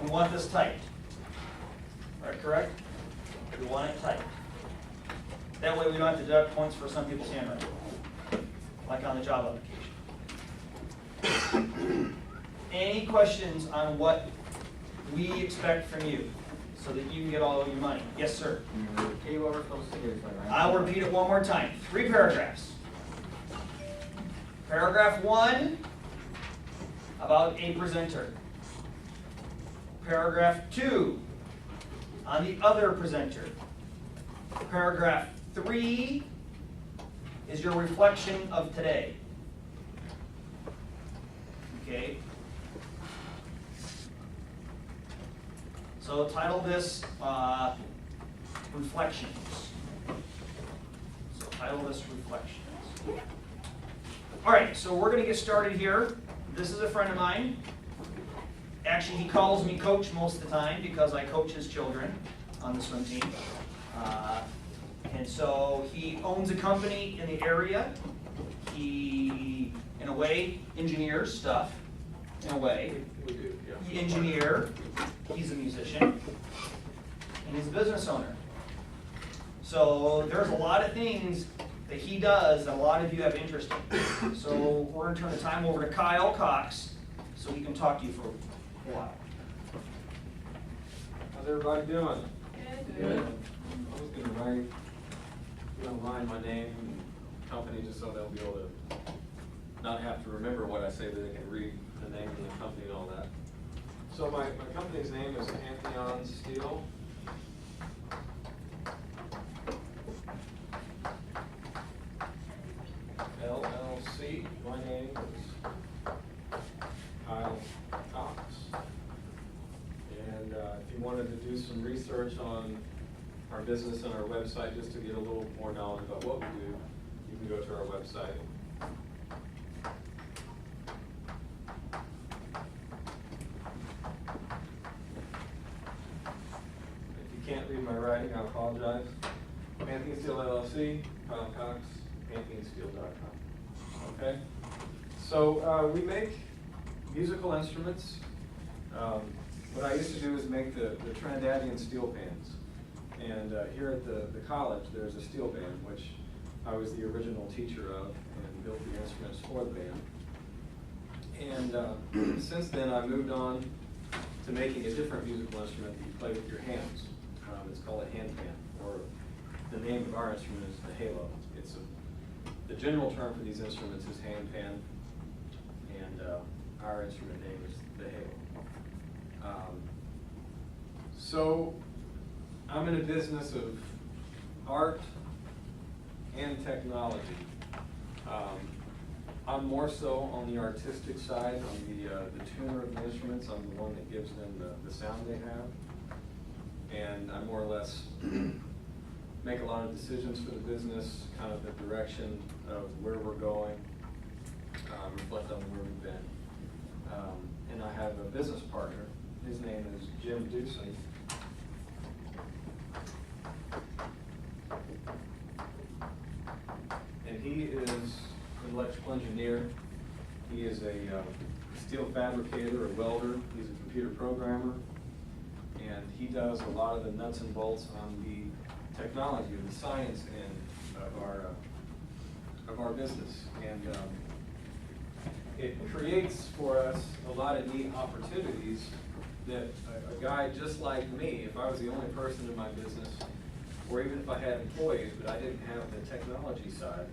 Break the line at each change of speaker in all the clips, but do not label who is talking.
We want this typed. All right, correct? We want it typed. That way we don't have to deduct points for some people's handwriting, like on the job application. Any questions on what we expect from you so that you can get all of your money? Yes, sir.
Okay, what we're supposed to do, right?
I'll repeat it one more time. 3 paragraphs. Paragraph 1 about a presenter. Paragraph 2 on the other presenter. Paragraph 3 is your reflection of today. Okay? So title this Reflections. So title this Reflections. All right, so we're going to get started here. This is a friend of mine. Actually, he calls me coach most of the time because I coach his children on the swim team. And so he owns a company in the area. He, in a way, engineers stuff. In a way.
We do, yeah.
He engineer. He's a musician. And he's a business owner. So there's a lot of things that he does that a lot of you have interest in. So we're going to turn the time over to Kyle Cox so he can talk to you for a while.
How's everybody doing?
Good.
I was gonna write, if you don't mind, my name and company, just so they'll be able to not have to remember what I say, but they can read the name of the company and all that. So my company's name is Pantheon Steel. LLC. My name is Kyle Cox. And if you wanted to do some research on our business and our website, just to get a little more knowledge about what we do, you can go to our website. If you can't read my writing, I apologize. Pantheon Steel LLC, Kyle Cox, PantheonSteel.com. Okay? So we make musical instruments. What I used to do is make the Trinidadian steel bands. And here at the college, there's a steel band, which I was the original teacher of and built the instruments for the band. And since then, I moved on to making a different musical instrument that you play with your hands. It's called a hand pan, or the name of our instrument is the halo. The general term for these instruments is hand pan, and our instrument name is the halo. So I'm in a business of art and technology. I'm more so on the artistic side, on the tuner of the instruments. I'm the one that gives them the sound they have. And I more or less make a lot of decisions for the business, kind of the direction of where we're going, reflect on where we've been. And I have a business partner. His name is Jim Doocy. And he is an electrical engineer. He is a steel fabricator, a welder. He's a computer programmer. And he does a lot of the nuts and bolts on the technology, the science end of our business. And it creates for us a lot of neat opportunities that a guy just like me, if I was the only person in my business, or even if I had employees, but I didn't have the technology side,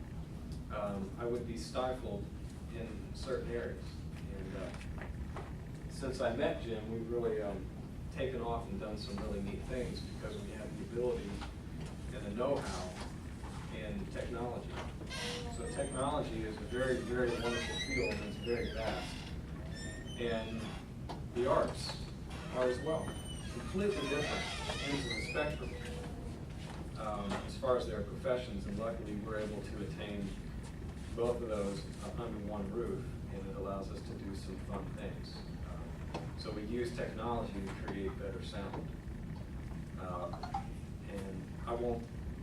I would be stifled in certain areas. And since I met Jim, we've really taken off and done some really neat things because we have the ability and the know-how in technology. So technology is a very, very wonderful field, and it's very vast. And the arts are as well. Completely different ends of the spectrum as far as their professions, and luckily we're able to attain both of those under one roof, and it allows us to do some fun things. So we use technology to create better sound. And I won't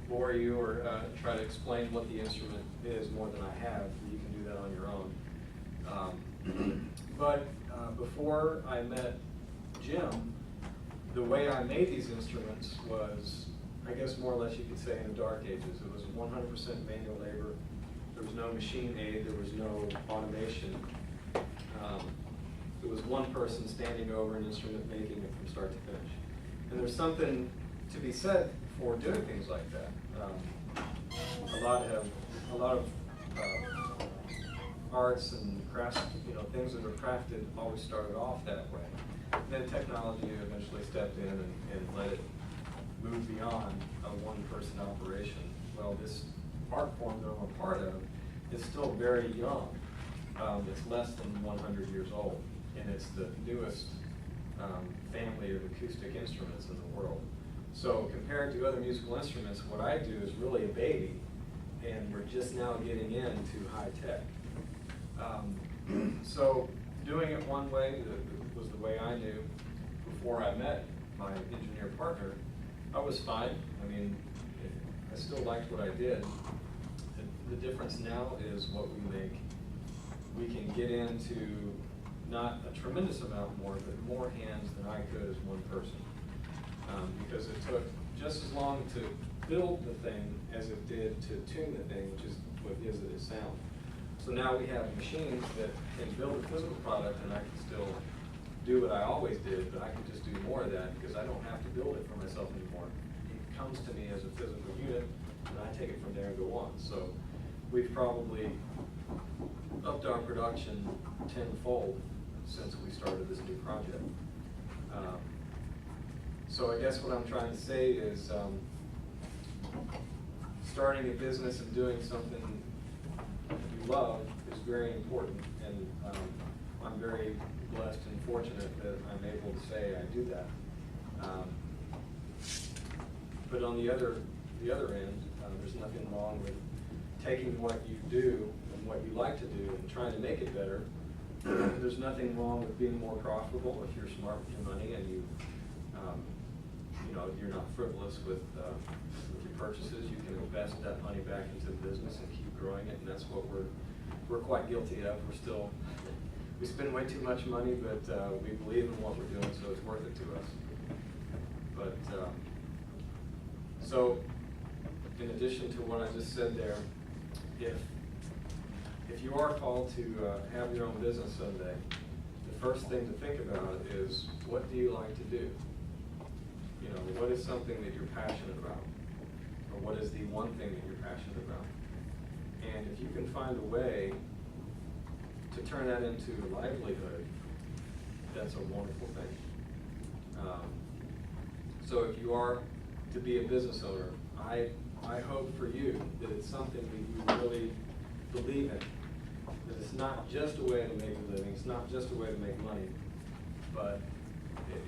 bore you or try to explain what the instrument is more than I have. You can do that on your own. But before I met gym, the way I made these instruments was, I guess more or less you could say in the dark ages. It was 100% manual labor. There was no machine aid, there was no automation. It was one person standing over an instrument making it from start to finish. And there's something to be said for doing things like that. A lot of arts and crafts, things that are crafted always started off that way. Then technology eventually stepped in and let it move beyond a one-person operation. Well, this art form that I'm a part of is still very young. It's less than 100 years old, and it's the newest family of acoustic instruments in the world. So compared to other musical instruments, what I do is really a baby, and we're just now getting into high tech. So doing it one way was the way I knew before I met my engineer partner. I was fine. I mean, I still liked what I did. The difference now is what we make. We can get into not a tremendous amount more, but more hands than I could as one person. Because it took just as long to build the thing as it did to tune the thing, which is what gives it its sound. So now we have machines that can build a physical product, and I can still do what I always did, but I can just do more of that because I don't have to build it for myself anymore. It comes to me as a physical unit, and I take it from there and go on. So we've probably upped our production tenfold since we started this new project. So I guess what I'm trying to say is starting a business and doing something you love is very important, and I'm very blessed and fortunate that I'm able to say I do that. But on the other end, there's nothing wrong with taking what you do and what you like to do and trying to make it better. There's nothing wrong with being more profitable if you're smart with your money and you're not frivolous with your purchases. You can invest that money back into the business and keep growing it, and that's what we're quite guilty of. We spend way too much money, but we believe in what we're doing, so it's worth it to us. But so, in addition to what I just said there, if you are called to have your own business someday, the first thing to think about is, what do you like to do? What is something that you're passionate about? Or what is the one thing that you're passionate about? And if you can find a way to turn that into a livelihood, that's a wonderful thing. So if you are to be a business owner, I hope for you that it's something that you really believe in. That it's not just a way to make a living, it's not just a way to make money, but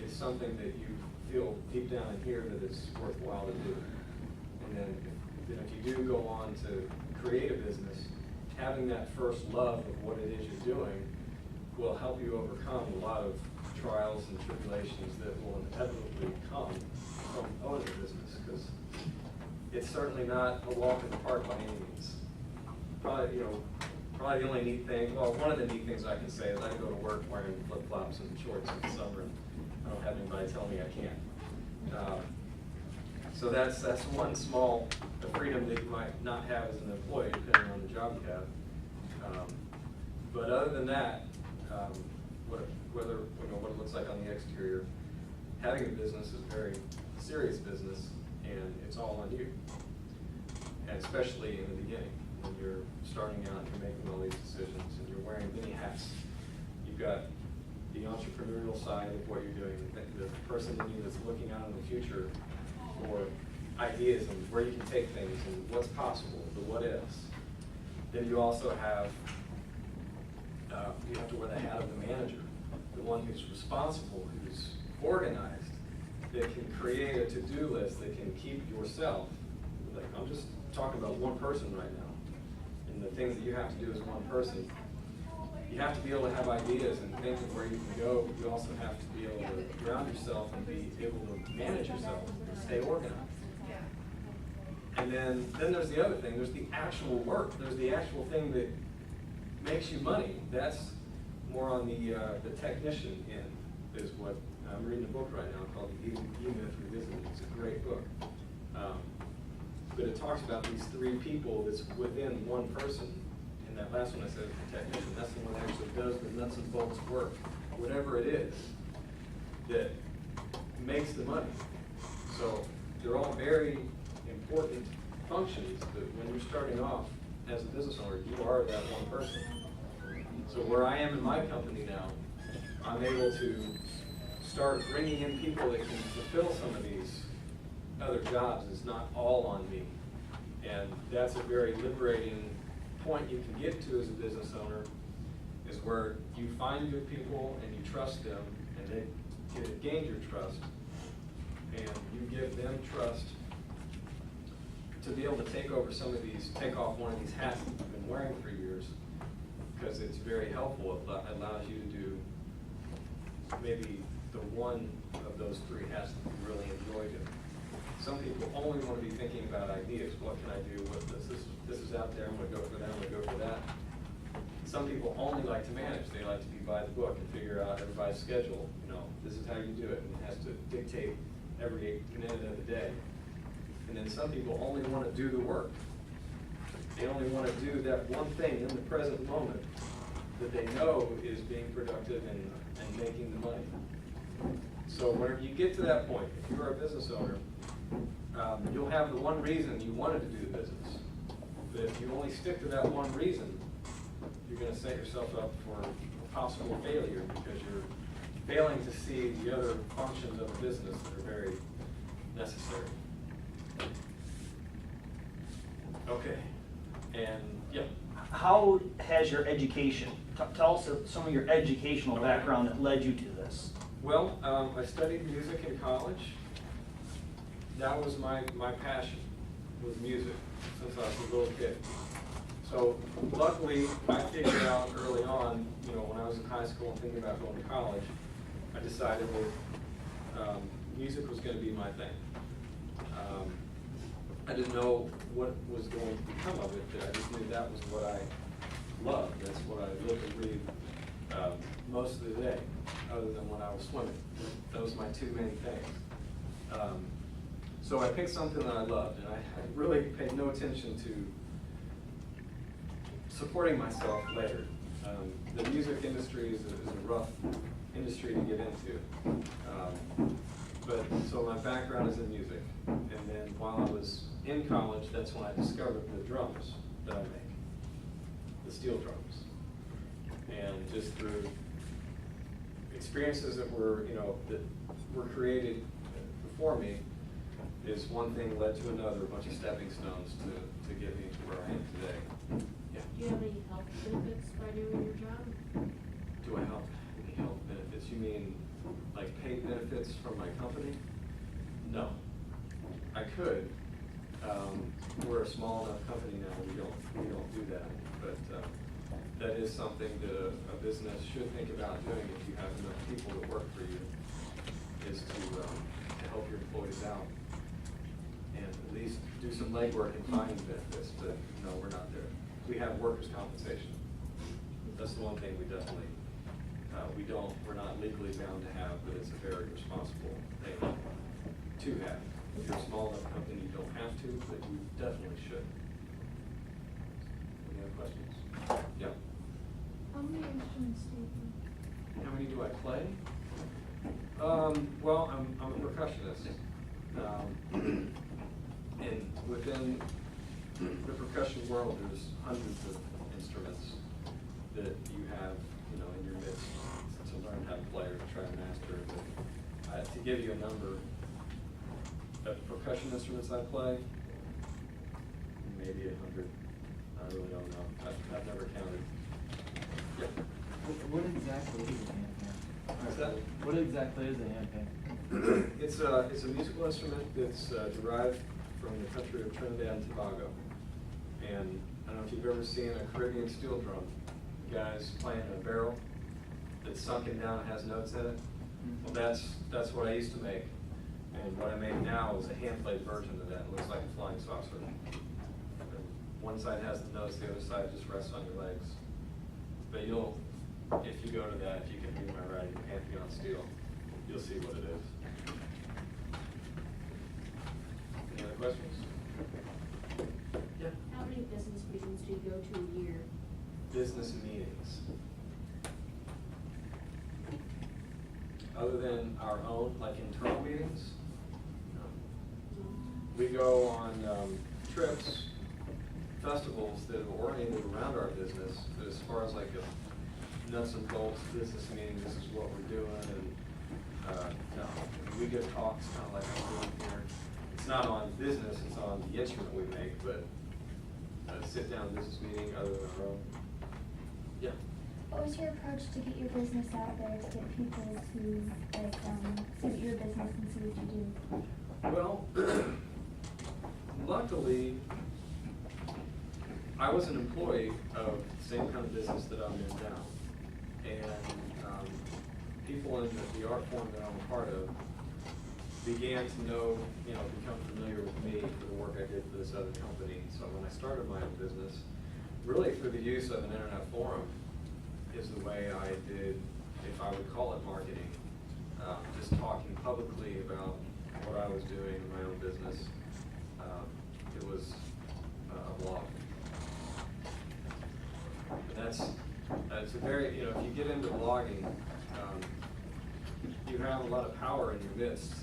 it's something that you feel deep down in here that it's worthwhile to do. And then if you do go on to create a business, having that first love of what it is you're doing will help you overcome a lot of trials and tribulations that will inevitably come from owning a business, because it's certainly not a walk in the park by any means. Probably the only neat thing, well, one of the neat things I can say is I go to work wearing flip-flops and shorts in the summer, and I don't have anybody tell me I can't. So that's one small freedom that you might not have as an employee, depending on the job you have. But other than that, what it looks like on the exterior, having a business is a very serious business, and it's all on you. And especially in the beginning, when you're starting out, you're making all these decisions, and you're wearing many hats. You've got the entrepreneurial side of what you're doing, the person in you that's looking out in the future for ideas and where you can take things and what's possible, the what ifs. Then you also have, you have to wear the hat of the manager, the one who's responsible, who's organized, that can create a to-do list, that can keep yourself, like I'm just talking about one person right now, and the things that you have to do as one person. You have to be able to have ideas and think of where you can go, but you also have to be able to ground yourself and be able to manage yourself and stay organized. And then there's the other thing, there's the actual work, there's the actual thing that makes you money. That's more on the technician end, is what I'm reading a book right now called The E-Myth Revisited. It's a great book. But it talks about these three people that's within one person. And that last one I said, the technician, that's the one that actually does the nuts and bolts work. Whatever it is that makes the money. So they're all very important functions, but when you're starting off as a business owner, you are that one person. So where I am in my company now, I'm able to start bringing in people that can fulfill some of these other jobs. It's not all on me. And that's a very liberating point you can get to as a business owner, is where you find good people and you trust them, and they gain your trust, and you give them trust to be able to take off one of these hats that you've been wearing for years, because it's very helpful. It allows you to do maybe the one of those three hats that you really enjoy doing. Some people only want to be thinking about ideas. What can I do? What this is out there. I'm going to go for that. I'm going to go for that. Some people only like to manage. They like to be by the book and figure out everybody's schedule. You know, this is how you do it, and it has to dictate every minute of the day. And then some people only want to do the work. They only want to do that one thing in the present moment that they know is being productive and making the money. So whenever you get to that point, if you are a business owner, you'll have the one reason you wanted to do the business. But if you only stick to that one reason, you're going to set yourself up for a possible failure, because you're failing to see the other functions of a business that are very necessary. Okay, and yeah.
How has your education, tell us some of your educational
Okay.
background that led you to this?
Well, I studied music in college. That was my passion, was music, since I was a little kid. So luckily, I figured out early on, when I was in high school and thinking about going to college, I decided that music was going to be my thing. I didn't know what was going to become of it, but I just knew that was what I loved. That's what I lived and breathed most of the day, other than when I was swimming. Those were my two main things. So I picked something that I loved, and I really paid no attention to supporting myself later. The music industry is a rough industry to get into. So my background is in music, and then while I was in college, that's when I discovered the drums that I make, the steel drums. And just through experiences that were created before me, is one thing led to another, a bunch of stepping stones to get me to where I am today. Yeah.
Do you have any health benefits by doing your job?
Do I have any health benefits? You mean like paid benefits from my company? No. I could. We're a small enough company now, we don't do that. But that is something that a business should think about doing if you have enough people that work for you, is to help your employees out and at least do some legwork in finding benefits. But no, we're not there. We have workers' compensation. That's the one thing we definitely we're not legally bound to have, but it's a very responsible thing to have. If you're a small enough company, you don't have to, but you definitely should. Any other questions? Yeah.
How many instruments do you play?
How many do I play? Well, I'm a percussionist. And within the percussion world, there's hundreds of instruments that you have, in your midst to learn how to play or to try to master. But to give you a number of percussion instruments I play, maybe 100. I really don't know. I've never counted. Yeah.
What exactly is a handpan?
What's that?
What exactly is a handpan?
It's a musical instrument that's derived from the country of Trinidad and Tobago. And I don't know if you've ever seen a Caribbean steel drum. The guy's playing a barrel that's sunken down and has notes in it. Well, that's what I used to make. And what I make now is a hand-played version of that. It looks like a flying saucer. And one side has the notes, the other side just rests on your legs. But if you go to that, if you can read my writing, Pantheon Steel, you'll see other than our own, like internal meetings. We go on trips, festivals that are oriented around our business, but as far as like a nuts and bolts business meeting, this is what we're doing, and no, we give talks kind of like I'm doing here. It's not on business, it's on the instrument we make, but sit down business meeting other than our own. Yeah.
What was your approach to get your business out there, to get people to like see what your business and see what you do?
Well, luckily, I was an employee of the same kind of business that I'm in now. And people in the art form that I'm a part of began to know, become familiar with me for the work I did for this other company. So when I started my own business, really through the use of an internet forum is the way I did, if I would call it marketing, just talking publicly about what I was doing in my own business. It was a blog. And that's a very, if you get into blogging, you have a lot of power in your midst